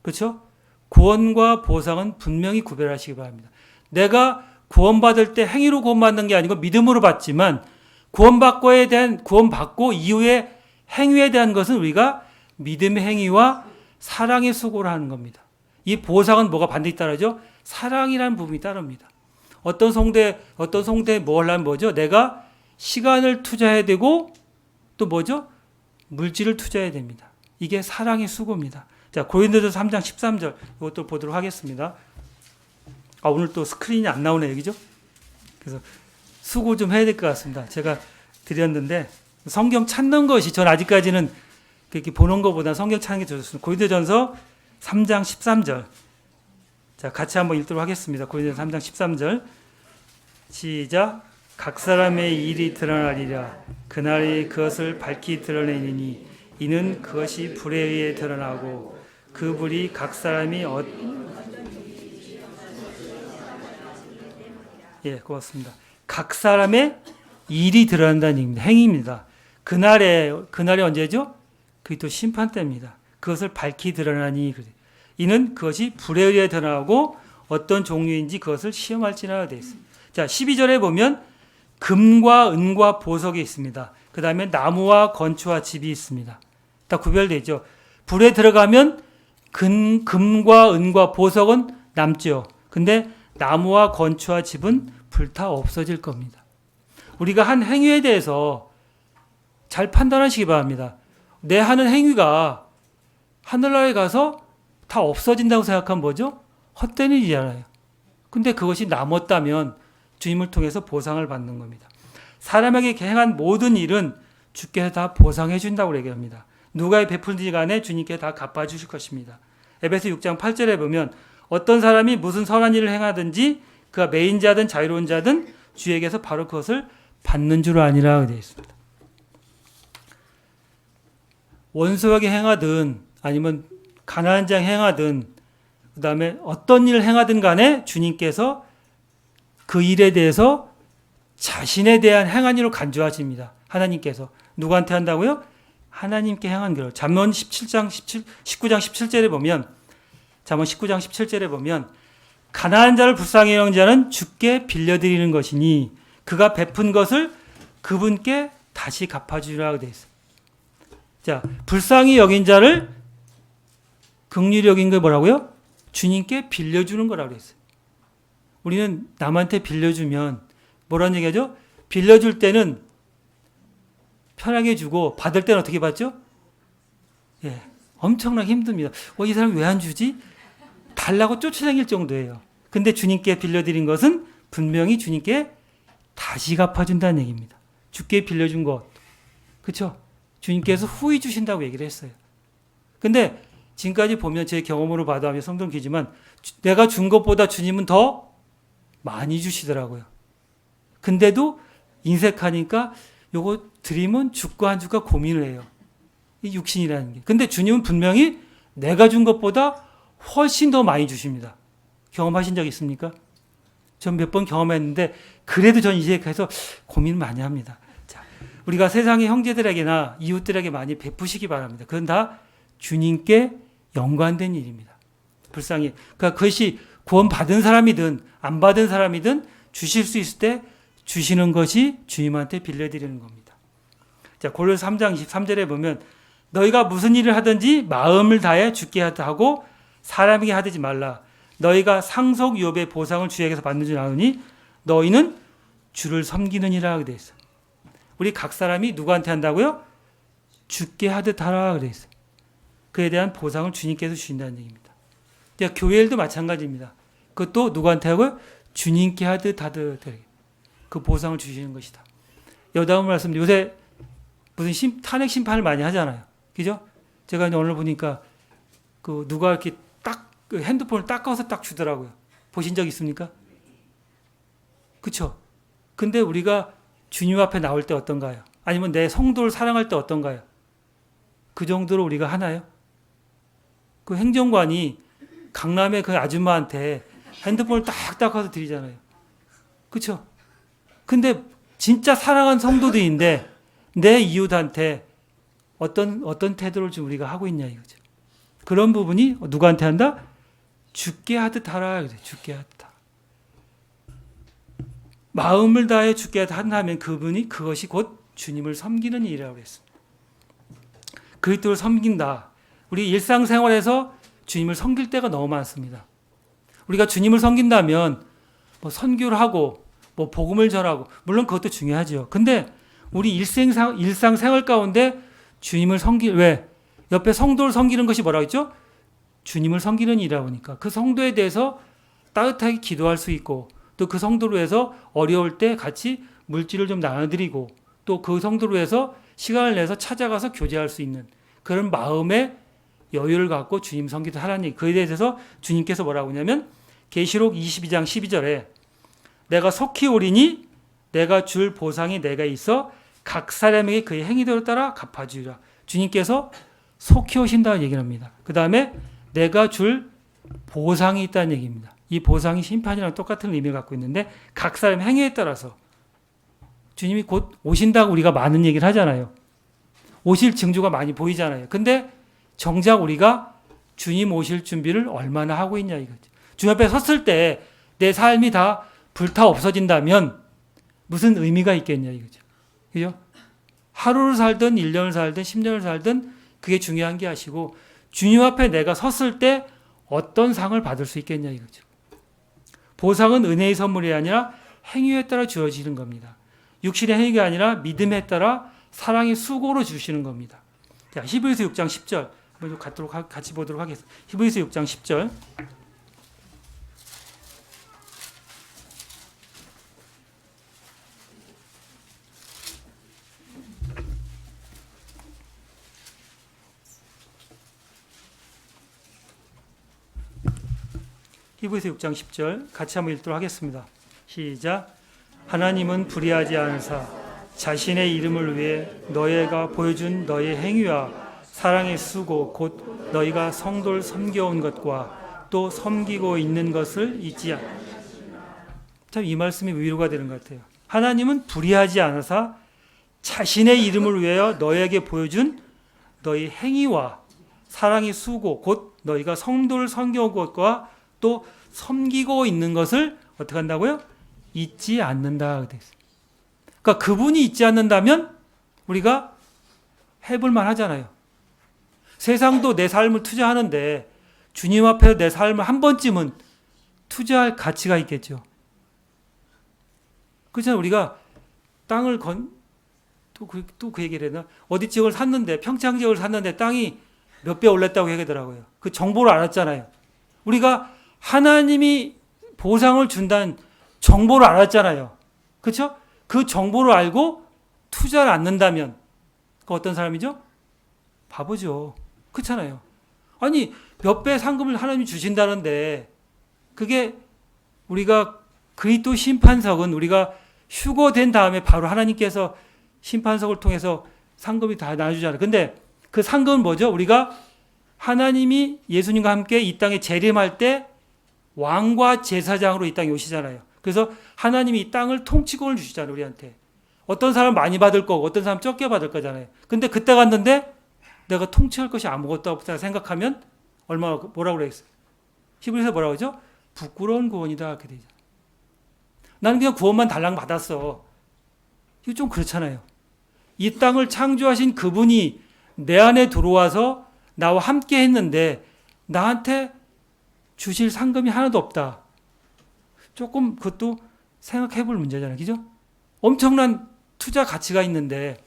그렇죠? 구원과 보상은 분명히 구별하시기 바랍니다. 내가 구원받을 때 행위로 구원받는 게 아니고 믿음으로 받지만 구원받고 이후에 행위에 대한 것은 우리가 믿음의 행위와 사랑의 수고를 하는 겁니다. 이 보상은 뭐가 반드시 따르죠? 사랑이라는 부분이 따릅니다. 어떤 성도에 뭐 하려면 뭐죠? 내가 시간을 투자해야 되고 또 뭐죠? 물질을 투자해야 됩니다. 이게 사랑의 수고입니다. 자, 고린도전서 3장 13절 이것도 보도록 하겠습니다. 오늘 또 스크린이 안 나오네 여기죠? 그래서 수고 좀 해야 될 것 같습니다. 제가 드렸는데 성경 찾는 것이 전 아직까지는 그렇게 보는 것보다 성경 찾는 게 좋습니다. 고린도전서 3장 13절. 자, 같이 한번 읽도록 하겠습니다. 고린도전서 3장 13절. 시작. 각 사람의 일이 드러나리라. 그날이 그것을 밝히 드러내리니 이는 그것이 불에 의해 드러나고 그 불이 각 사람이 예, 고맙습니다. 각 사람의 일이 드러난다는 얘기입니다. 행위입니다. 그날이 언제죠? 그게 또 심판 때입니다. 그것을 밝히 드러나니 이는 그것이 불에 의해 드러나고 어떤 종류인지 그것을 시험할지라 되어 있습니다. 자, 12절에 보면 금과 은과 보석이 있습니다. 그 다음에 나무와 건초와 집이 있습니다. 다 구별되어 있죠. 불에 들어가면 금과 은과 보석은 남죠. 근데 나무와 건초와 집은 불타 없어질 겁니다. 우리가 한 행위에 대해서 잘 판단하시기 바랍니다. 내 하는 행위가 하늘나라에 가서 다 없어진다고 생각하면 뭐죠? 헛된 일이잖아요. 근데 그것이 남았다면 주님을 통해서 보상을 받는 겁니다. 사람에게 행한 모든 일은 주께서 다 보상해 준다고 얘기합니다. 누가 베풀든지 간에 주님께 다 갚아주실 것입니다. 에베소 6장 8절에 보면 어떤 사람이 무슨 선한 일을 행하든지 그가 매인 자든 자유로운 자든 주에게서 바로 그것을 받는 줄 아니라 되어 있습니다. 원수에게 행하든 아니면 가난한 자에게 행하든 그 다음에 어떤 일을 행하든 간에 주님께서 그 일에 대해서 자신에 대한 행한 일로 간주하십니다. 하나님께서. 누구한테 한다고요? 하나님께 행한 거예요. 잠언 19장 17절에 보면 가난한 자를 불쌍히 여기는 자는 주께 빌려드리는 것이니 그가 베푼 것을 그분께 다시 갚아주리라고 되어 있어요. 자, 불쌍히 여긴 자를 긍휼히 여긴 게 뭐라고요? 주님께 빌려주는 거라고 했어요. 우리는 남한테 빌려주면 뭐라는 얘기죠? 빌려줄 때는 편하게 주고 받을 때는 어떻게 받죠? 예, 엄청나게 힘듭니다. 이 사람 왜 안 주지? 달라고 쫓아다닐 정도예요. 근데 주님께 빌려드린 것은 분명히 주님께 다시 갚아준다는 얘기입니다. 주께 빌려준 것. 그렇죠? 주님께서 후히 주신다고 얘기를 했어요. 근데 지금까지 보면 제 경험으로 봐도 하며 성동기지만 내가 준 것보다 주님은 더 많이 주시더라고요. 근데도 인색하니까 요거 드리면 줄까 안 줄까 고민을 해요. 이 육신이라는 게. 근데 주님은 분명히 내가 준 것보다 훨씬 더 많이 주십니다. 경험하신 적 있습니까? 전 몇 번 경험했는데 그래도 전 이제 계속 고민을 많이 합니다. 자, 우리가 세상의 형제들에게나 이웃들에게 많이 베푸시기 바랍니다. 그건 다 주님께 연관된 일입니다. 불쌍히. 그러니까 그것이 구원 받은 사람이든 안 받은 사람이든 주실 수 있을 때 주시는 것이 주님한테 빌려드리는 겁니다. 자, 고린도서 3장 23절에 보면 너희가 무슨 일을 하든지 마음을 다해 주께 하고 사람에게 하지 말라. 너희가 상속 유업의 보상을 주에게서 받는 줄 아느니 너희는 주를 섬기느니라 하게 돼 있어요. 우리 각 사람이 누구한테 한다고요? 주께 하듯 하라 그래 있어요. 그에 대한 보상을 주님께서 주신다는 얘기입니다. 교회 일도 마찬가지입니다. 그것도 누구한테 하고요? 주님께 하듯 그 보상을 주시는 것이다. 여다음 말씀 요새 무슨 탄핵 심판을 많이 하잖아요. 그죠? 제가 오늘 보니까 누가 이렇게 그 핸드폰을 닦아서 딱 주더라고요. 보신 적 있습니까? 그쵸? 근데 우리가 주님 앞에 나올 때 어떤가요? 아니면 내 성도를 사랑할 때 어떤가요? 그 정도로 우리가 하나요? 그 행정관이 강남의 그 아줌마한테 핸드폰을 딱 닦아서 드리잖아요. 그쵸? 근데 진짜 사랑하는 성도들인데 내 이웃한테 어떤 태도를 좀 우리가 하고 있냐 이거죠. 그런 부분이 누구한테 한다? 죽게 하듯 하라. 죽게 하듯 하라. 마음을 다해 죽게 하듯 한다면 그것이 곧 주님을 섬기는 일이라고 했습니다. 그리스도를 섬긴다. 우리 일상생활에서 주님을 섬길 때가 너무 많습니다. 우리가 주님을 섬긴다면 뭐 선교를 하고 뭐 복음을 전하고 물론 그것도 중요하죠. 근데 우리 일상생활 가운데 주님을 왜? 옆에 성도를 섬기는 것이 뭐라고 했죠? 주님을 섬기는 일이라고 하니까 그 성도에 대해서 따뜻하게 기도할 수 있고 또 그 성도로 해서 어려울 때 같이 물질을 좀 나눠드리고 또 그 성도로 해서 시간을 내서 찾아가서 교제할 수 있는 그런 마음의 여유를 갖고 주님 섬기듯 하라니 그에 대해서 주님께서 뭐라고 하냐면 계시록 22장 12절에 내가 속히 오리니 내가 줄 보상이 내가 있어 각 사람에게 그의 행위대로 따라 갚아주리라. 주님께서 속히 오신다는 얘기를 합니다. 그 다음에 내가 줄 보상이 있다는 얘기입니다. 이 보상이 심판이랑 똑같은 의미를 갖고 있는데 각 사람의 행위에 따라서 주님이 곧 오신다고 우리가 많은 얘기를 하잖아요. 오실 징조가 많이 보이잖아요. 근데 정작 우리가 주님 오실 준비를 얼마나 하고 있냐 이거죠. 주님 앞에 섰을 때 내 삶이 다 불타 없어진다면 무슨 의미가 있겠냐 이거죠. 그죠? 하루를 살든 1년을 살든 10년을 살든 그게 중요한 게 아니고 주님 앞에 내가 섰을 때 어떤 상을 받을 수 있겠냐 이거죠. 보상은 은혜의 선물이 아니라 행위에 따라 주어지는 겁니다. 육신의 행위가 아니라 믿음에 따라 사랑의 수고로 주시는 겁니다. 자, 히브리서 6장 10절 한번 같이 보도록 하겠습니다. 히브리서 6장 10절 히브리서 6장 10절 같이 한번 읽도록 하겠습니다. 시작. 하나님은 불의하지 않으사 자신의 이름을 위해 너희가 보여준 너희의 행위와 사랑의 수고 곧 너희가 성도를 섬겨온 것과 또 섬기고 있는 것을 잊지 않. 참 이 말씀이 위로가 되는 것 같아요. 하나님은 불의하지 않으사 자신의 이름을 위하여 너희에게 보여준 너희 행위와 사랑의 수고 곧 너희가 성도를 섬겨온 것과 또 섬기고 있는 것을 어떻게 한다고요? 잊지 않는다. 그러니까 그분이 잊지 않는다면 우리가 해볼만 하잖아요. 세상도 내 삶을 투자하는데 주님 앞에 내 삶을 한 번쯤은 투자할 가치가 있겠죠. 그렇잖아요. 우리가 땅을 또 그 얘기를 했나? 어디 지역을 샀는데 평창 지역을 샀는데 땅이 몇 배 올랐다고 얘기하더라고요. 그 정보를 알았잖아요. 우리가 하나님이 보상을 준다는 정보를 알았잖아요. 그렇죠? 그 정보를 알고 투자를 않는다면 그 어떤 사람이죠? 바보죠. 그렇잖아요. 아니 몇 배 상금을 하나님이 주신다는데 그게 우리가 그리스도 심판석은 우리가 휴거된 다음에 바로 하나님께서 심판석을 통해서 상금이 다 나눠주잖아요. 근데 그 상금은 뭐죠? 우리가 하나님이 예수님과 함께 이 땅에 재림할 때 왕과 제사장으로 이 땅에 오시잖아요. 그래서 하나님이 이 땅을 통치권을 주시잖아요. 우리한테. 어떤 사람 많이 받을 거고 어떤 사람 적게 받을 거잖아요. 근데 그때 갔는데 내가 통치할 것이 아무것도 없다 생각하면 뭐라고 그랬어요? 히브리서 뭐라고 하죠? 부끄러운 구원이다. 그렇게 되죠. 나는 그냥 구원만 달랑 받았어. 이거 좀 그렇잖아요. 이 땅을 창조하신 그분이 내 안에 들어와서 나와 함께 했는데 나한테 주실 상금이 하나도 없다. 조금 그것도 생각해 볼 문제잖아요. 그죠? 엄청난 투자 가치가 있는데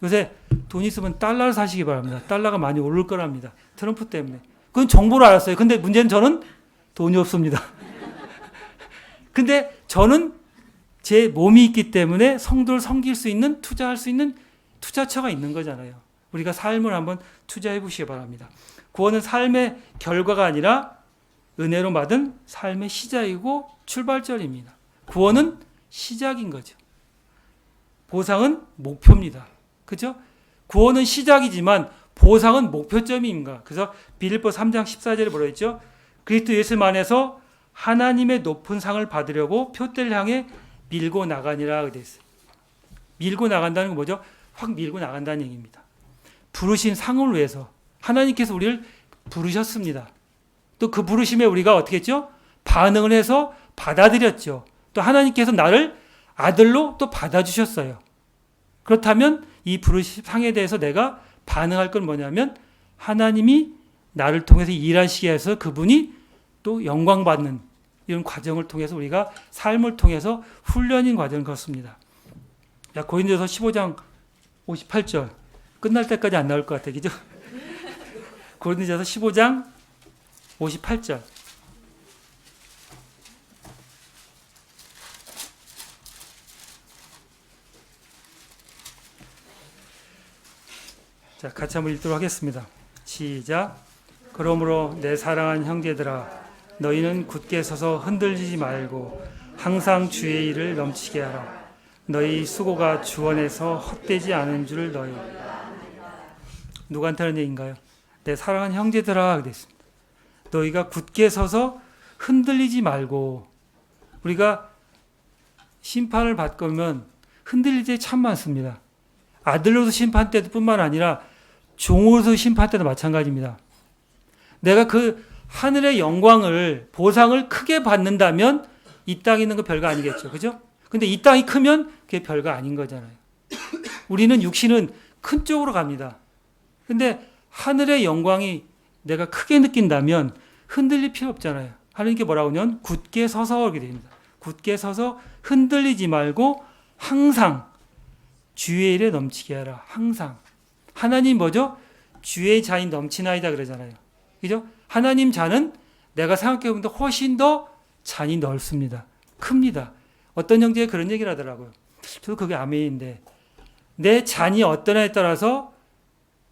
요새 돈 있으면 달러를 사시기 바랍니다. 달러가 많이 오를 거랍니다. 트럼프 때문에. 그건 정보를 알았어요. 근데 문제는 저는 돈이 없습니다. 근데 저는 제 몸이 있기 때문에 성도를 섬길 수 있는 투자할 수 있는 투자처가 있는 거잖아요. 우리가 삶을 한번 투자해 보시기 바랍니다. 구원은 삶의 결과가 아니라 은혜로 받은 삶의 시작이고 출발점입니다. 구원은 시작인 거죠. 보상은 목표입니다. 그죠? 구원은 시작이지만 보상은 목표점입니다. 그래서 빌립보 3장 14절에 뭐라 했죠? 그리스도 예수 안에서 하나님의 높은 상을 받으려고 표대를 향해 밀고 나가니라 그랬어요. 밀고 나간다는 건 뭐죠? 확 밀고 나간다는 얘기입니다. 부르신 상을 위해서 하나님께서 우리를 부르셨습니다. 또 또 그 부르심에 우리가 어떻게 했죠? 반응을 해서 받아들였죠. 또 하나님께서 나를 아들로 또 받아주셨어요. 그렇다면 이 부르심상에 대해서 내가 반응할 건 뭐냐면 하나님이 나를 통해서 일하시게 해서 그분이 또 영광받는 이런 과정을 통해서 우리가 삶을 통해서 훈련인 과정을 거칩니다. 자, 고린도서 15장 58절 끝날 때까지 안 나올 것 같아요. 그죠? 고린도서 15장 58절 자, 같이 한번 읽도록 하겠습니다. 시작. 그러므로 내 사랑하는 형제들아 너희는 굳게 서서 흔들리지 말고 항상 주의 일을 넘치게 하라. 너희 수고가 주 안에서 헛되지 않은 줄 너희. 누구한테 하는 얘기인가요? 내 사랑하는 형제들아 그랬습니다. 너희가 굳게 서서 흔들리지 말고. 우리가 심판을 받으면 흔들릴 때 참 많습니다. 아들로서 심판 때도 뿐만 아니라 종으로서 심판 때도 마찬가지입니다. 내가 그 하늘의 영광을 보상을 크게 받는다면 이 땅에 있는 거 별거 아니겠죠. 그죠? 근데 이 땅이 크면 그게 별거 아닌 거잖아요. 우리는 육신은 큰 쪽으로 갑니다. 근데 하늘의 영광이 내가 크게 느낀다면 흔들릴 필요 없잖아요. 하나님께 뭐라고 하냐면 굳게 서서 그렇게 됩니다. 굳게 서서 흔들리지 말고 항상 주의 일에 넘치게 하라. 항상. 하나님 뭐죠? 주의 잔이 넘치나이다 그러잖아요. 그죠? 하나님 잔은 내가 생각해보면 훨씬 더 잔이 넓습니다. 큽니다. 어떤 형제가 그런 얘기를 하더라고요. 저도 그게 아멘인데 내 잔이 어떠냐에 따라서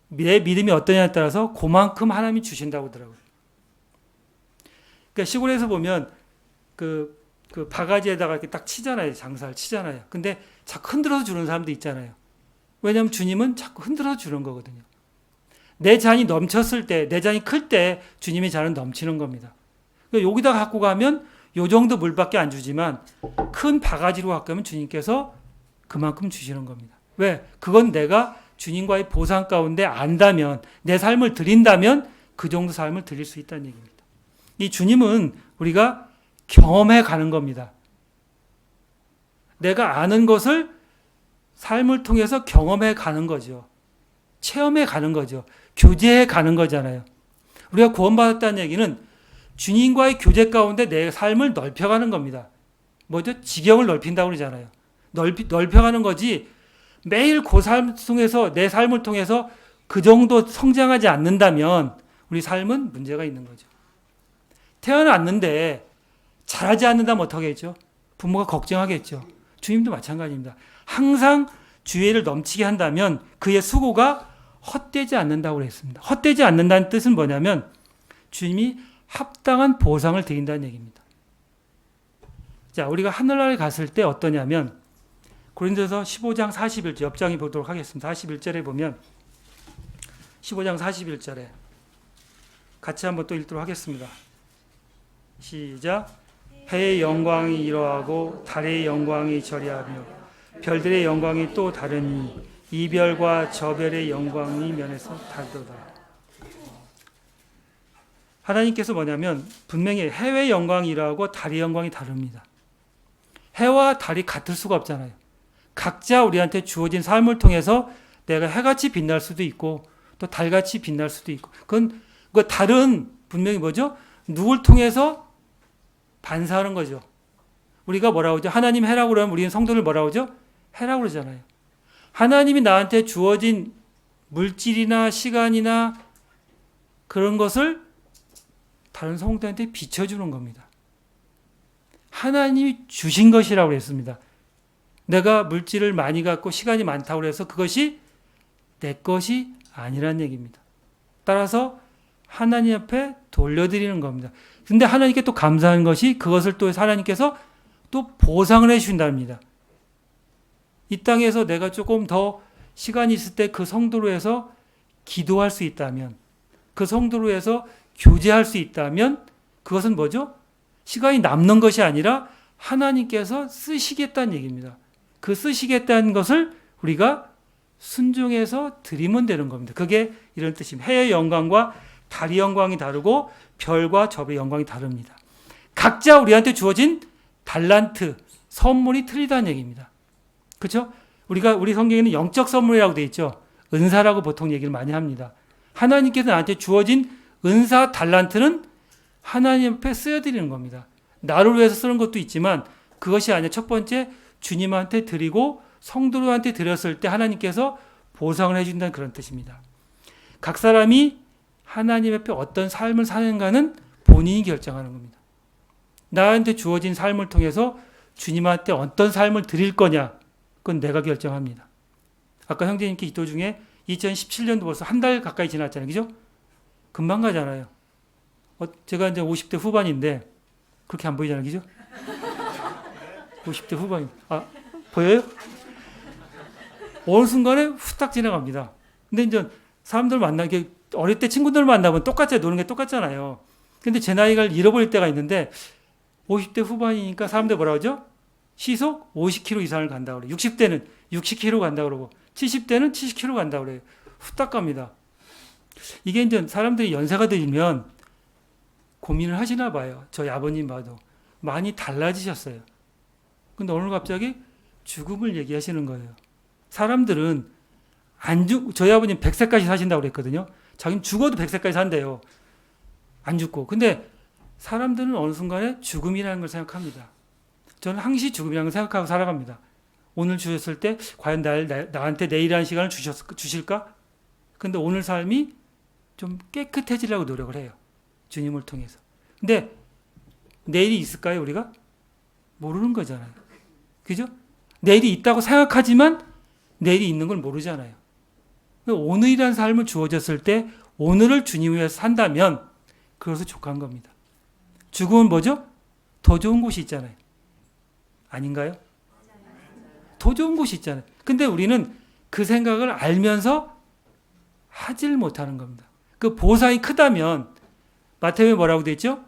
내 믿음이 어떠냐에 따라서 그만큼 하나님이 주신다고 하더라고요. 그러니까 시골에서 보면 그 바가지에다가 이렇게 딱 치잖아요. 장사를 치잖아요. 근데 자꾸 흔들어서 주는 사람도 있잖아요. 왜냐하면 주님은 자꾸 흔들어서 주는 거거든요. 내 잔이 넘쳤을 때, 내 잔이 클 때 주님의 잔은 넘치는 겁니다. 그러니까 여기다 갖고 가면 요 정도 물밖에 안 주지만 큰 바가지로 갖고 가면 주님께서 그만큼 주시는 겁니다. 왜? 그건 내가 주님과의 보상 가운데 안다면, 내 삶을 드린다면 그 정도 삶을 드릴 수 있다는 얘기입니다. 이 주님은 우리가 경험해 가는 겁니다. 내가 아는 것을 삶을 통해서 경험해 가는 거죠. 체험해 가는 거죠. 교제해 가는 거잖아요. 우리가 구원받았다는 얘기는 주님과의 교제 가운데 내 삶을 넓혀가는 겁니다. 뭐죠? 지경을 넓힌다고 그러잖아요. 넓혀가는 거지 매일 그 삶 통해서 내 삶을 통해서 그 정도 성장하지 않는다면 우리 삶은 문제가 있는 거죠. 태어났는데 잘하지 않는다면 어떻게 했죠? 부모가 걱정하겠죠. 주님도 마찬가지입니다. 항상 주의를 넘치게 한다면 그의 수고가 헛되지 않는다고 그랬습니다. 헛되지 않는다는 뜻은 뭐냐면 주님이 합당한 보상을 드린다는 얘기입니다. 자, 우리가 하늘나라에 갔을 때 어떠냐면 고린도서 15장 41절 옆장에 보도록 하겠습니다. 41절에 보면 15장 41절에 같이 한번 또 읽도록 하겠습니다. 시작. 해의 영광이 이러하고 달의 영광이 저리하며 별들의 영광이 또 다르니 이 별과 저 별의 영광이 면에서 다르도다. 하나님께서 뭐냐면 분명히 해의 영광이 이러하고 달의 영광이 다릅니다. 해와 달이 같을 수가 없잖아요. 각자 우리한테 주어진 삶을 통해서 내가 해같이 빛날 수도 있고 또 달같이 빛날 수도 있고 그건 달은 분명히 뭐죠? 누굴 통해서 반사하는 거죠. 우리가 뭐라고 하죠? 하나님 해라고 그러면 우리는 성도를 뭐라고 하죠? 해라고 그러잖아요. 하나님이 나한테 주어진 물질이나 시간이나 그런 것을 다른 성도한테 비춰주는 겁니다. 하나님이 주신 것이라고 했습니다. 내가 물질을 많이 갖고 시간이 많다고 해서 그것이 내 것이 아니란 얘기입니다. 따라서 하나님 앞에 돌려드리는 겁니다. 근데 하나님께 또 감사한 것이 그것을 또 하나님께서 또 보상을 해주신답니다. 이 땅에서 내가 조금 더 시간이 있을 때 그 성도로 해서 기도할 수 있다면, 그 성도로 해서 교제할 수 있다면 그것은 뭐죠? 시간이 남는 것이 아니라 하나님께서 쓰시겠다는 얘기입니다. 그 쓰시겠다는 것을 우리가 순종해서 드리면 되는 겁니다. 그게 이런 뜻입니다. 해의 영광과 달의 영광이 다르고 별과 저의 영광이 다릅니다. 각자 우리한테 주어진 달란트, 선물이 틀리다는 얘기입니다. 그렇죠? 우리 성경에는 영적 선물이라고 되어 있죠. 은사라고 보통 얘기를 많이 합니다. 하나님께서 나한테 주어진 은사, 달란트는 하나님 앞에 쓰여드리는 겁니다. 나를 위해서 쓰는 것도 있지만 그것이 아니라 첫 번째 주님한테 드리고 성도들한테 드렸을 때 하나님께서 보상을 해준다는 그런 뜻입니다. 각 사람이 하나님 앞에 어떤 삶을 사는가는 본인이 결정하는 겁니다. 나한테 주어진 삶을 통해서 주님한테 어떤 삶을 드릴 거냐, 그건 내가 결정합니다. 아까 형제님께 기도 중에 2017년도 벌써 한 달 가까이 지났잖아요. 그죠? 금방 가잖아요. 제가 이제 50대 후반인데 그렇게 안 보이잖아요. 그죠? 50대 후반인. 보여요? 어느 순간에 후딱 지나갑니다. 근데 이제 사람들 만나게 어릴 때 친구들 만나면 똑같이 노는 게 똑같잖아요. 근데 제 나이가 잃어버릴 때가 있는데 50대 후반이니까 사람들 뭐라 그러죠? 시속 50km 이상을 간다고 그래요. 60대는 60km 간다고 그러고 70대는 70km 간다고 그래요. 후딱 갑니다. 이게 이제 사람들이 연세가 들면 고민을 하시나 봐요. 저희 아버님 봐도 많이 달라지셨어요. 근데 오늘 갑자기 죽음을 얘기하시는 거예요. 사람들은 저희 아버님 100세까지 사신다고 그랬거든요. 자기는 죽어도 100세까지 산대요. 안 죽고. 근데 사람들은 어느 순간에 죽음이라는 걸 생각합니다. 저는 항시 죽음이라는 걸 생각하고 살아갑니다. 오늘 주셨을 때 과연 나한테 내일이라는 시간을 주실까? 근데 오늘 삶이 좀 깨끗해지려고 노력을 해요. 주님을 통해서. 근데 내일이 있을까요, 우리가? 모르는 거잖아요. 그죠? 내일이 있다고 생각하지만 내일이 있는 걸 모르잖아요. 오늘이라는 삶을 주어졌을 때 오늘을 주님 위해서 산다면 그것을 족한 겁니다. 죽음은 뭐죠? 더 좋은 곳이 있잖아요. 아닌가요? 더 좋은 곳이 있잖아요. 근데 우리는 그 생각을 알면서 하질 못하는 겁니다. 그 보상이 크다면 마태복음에 뭐라고 되어 있죠?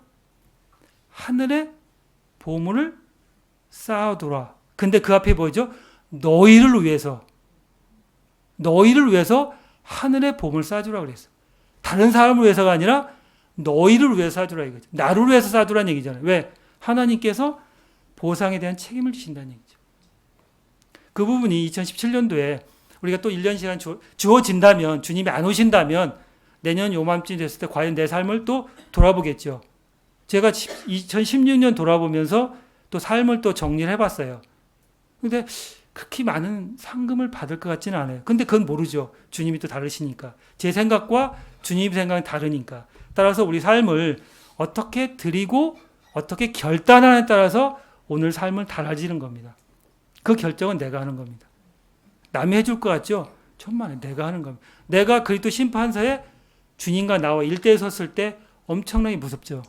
하늘에 보물을 쌓아두라. 근데 그 앞에 뭐죠? 너희를 위해서 하늘에 보물을 쌓아주라 그랬어요. 다른 사람을 위해서가 아니라 너희를 위해서 쌓아주라 이거죠. 나를 위해서 쌓아두라는 얘기잖아요. 왜? 하나님께서 보상에 대한 책임을 주신다는 얘기죠. 그 부분이 2017년도에 우리가 또 1년 시간 주어진다면, 주님이 안 오신다면 내년 요맘쯤 됐을 때 과연 내 삶을 또 돌아보겠죠. 제가 2016년 돌아보면서 또 삶을 또 정리를 해봤어요. 근데 그렇게 많은 상금을 받을 것 같지는 않아요. 근데 그건 모르죠. 주님이 또 다르시니까. 제 생각과 주님 생각은 다르니까. 따라서 우리 삶을 어떻게 드리고 어떻게 결단하느냐에 따라서 오늘 삶은 달라지는 겁니다. 그 결정은 내가 하는 겁니다. 남이 해줄 것 같죠? 천만에 내가 하는 겁니다. 내가 그리스도 심판서에 주님과 나와 일대에 섰을 때 엄청나게 무섭죠.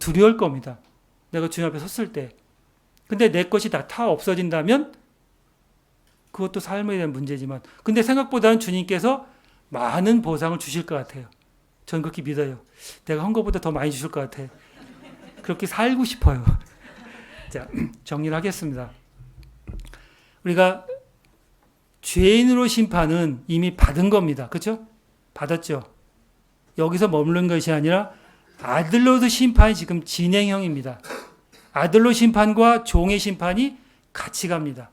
두려울 겁니다. 내가 주님 앞에 섰을 때. 근데 내 것이 다 없어진다면 그것도 삶에 대한 문제지만 근데 생각보다는 주님께서 많은 보상을 주실 것 같아요. 저는 그렇게 믿어요. 내가 한 것보다 더 많이 주실 것 같아요. 그렇게 살고 싶어요. 자, 정리를 하겠습니다. 우리가 죄인으로 심판은 이미 받은 겁니다. 그렇죠? 받았죠. 여기서 머무는 것이 아니라 아들로서 심판이 지금 진행형입니다. 아들로 심판과 종의 심판이 같이 갑니다.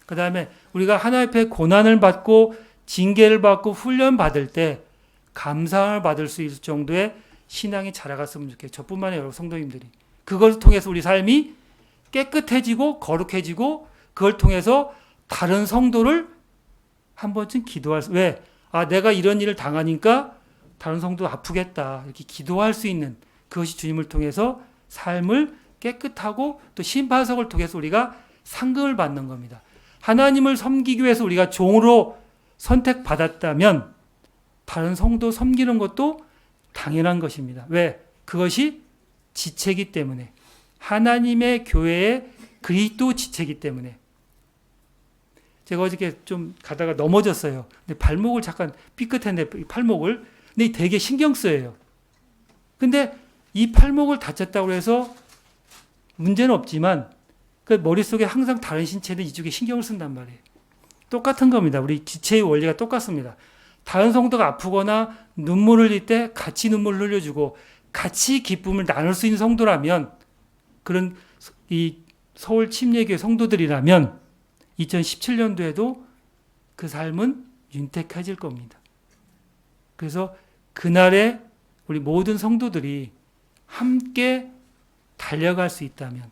그 다음에 우리가 하나님 앞에 고난을 받고 징계를 받고 훈련 받을 때 감사를 받을 수 있을 정도의 신앙이 자라갔으면 좋겠어요. 저뿐만 아니라 여러 성도님들이. 그걸 통해서 우리 삶이 깨끗해지고 거룩해지고 그걸 통해서 다른 성도를 한 번쯤 기도할 수, 왜? 내가 이런 일을 당하니까 다른 성도 아프겠다. 이렇게 기도할 수 있는 그것이 주님을 통해서 삶을 깨끗하고 또 심판석을 통해서 우리가 상급을 받는 겁니다. 하나님을 섬기기 위해서 우리가 종으로 선택받았다면 다른 성도 섬기는 것도 당연한 것입니다. 왜? 그것이 지체이기 때문에. 하나님의 교회의 그리스도 지체이기 때문에. 제가 어저께 좀 가다가 넘어졌어요. 근데 발목을 잠깐 삐끗했는데 팔목을. 근데 되게 신경 쓰여요. 근데 이 팔목을 다쳤다고 해서 문제는 없지만 그 머릿속에 항상 다른 신체는 이쪽에 신경을 쓴단 말이에요. 똑같은 겁니다. 우리 지체의 원리가 똑같습니다. 다른 성도가 아프거나 눈물을 흘릴 때 같이 눈물을 흘려주고 같이 기쁨을 나눌 수 있는 성도라면, 그런 이 서울 침례교회 성도들이라면 2017년도에도 그 삶은 윤택해질 겁니다. 그래서 그날에 우리 모든 성도들이 함께 달려갈 수 있다면,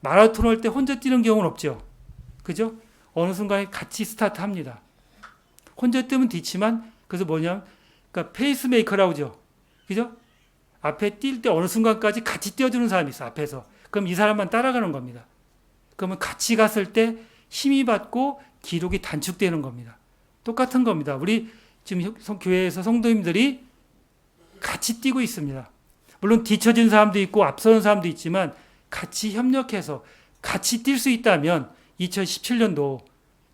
마라톤 할 때 혼자 뛰는 경우는 없죠. 그죠? 어느 순간에 같이 스타트 합니다. 혼자 뛰면 뒤치만, 그래서 뭐냐면, 그러니까 페이스메이커라고 하죠. 그죠? 앞에 뛸 때 어느 순간까지 같이 뛰어주는 사람이 있어, 앞에서. 그럼 이 사람만 따라가는 겁니다. 그러면 같이 갔을 때 힘이 받고 기록이 단축되는 겁니다. 똑같은 겁니다. 우리 지금 교회에서 성도님들이 같이 뛰고 있습니다. 물론 뒤처진 사람도 있고 앞서는 사람도 있지만 같이 협력해서 같이 뛸 수 있다면 2017년도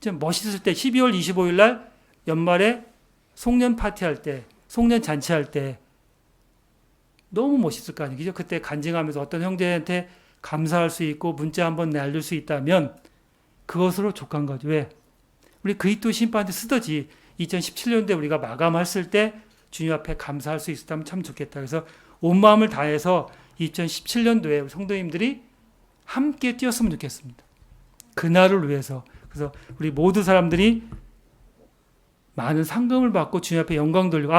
좀 멋있을 때 12월 25일 날 연말에 송년 파티할 때, 송년 잔치할 때 너무 멋있을 거 아니에요. 그때 간증하면서 어떤 형제한테 감사할 수 있고 문자 한번 날릴 수 있다면 그것으로 족한 거죠. 왜? 우리 그리스도 심판한테 쓰더지 2017년도에 우리가 마감했을 때 주님 앞에 감사할 수 있었다면 참 좋겠다. 그래서 온 마음을 다해서 2017년도에 성도님들이 함께 뛰었으면 좋겠습니다. 그날을 위해서. 그래서 우리 모두 사람들이 많은 상금을 받고 주님 앞에 영광 돌리고,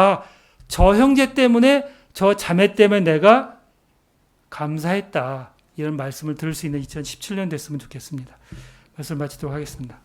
저 형제 때문에, 저 자매 때문에 내가 감사했다. 이런 말씀을 들을 수 있는 2017년 됐으면 좋겠습니다. 말씀을 마치도록 하겠습니다.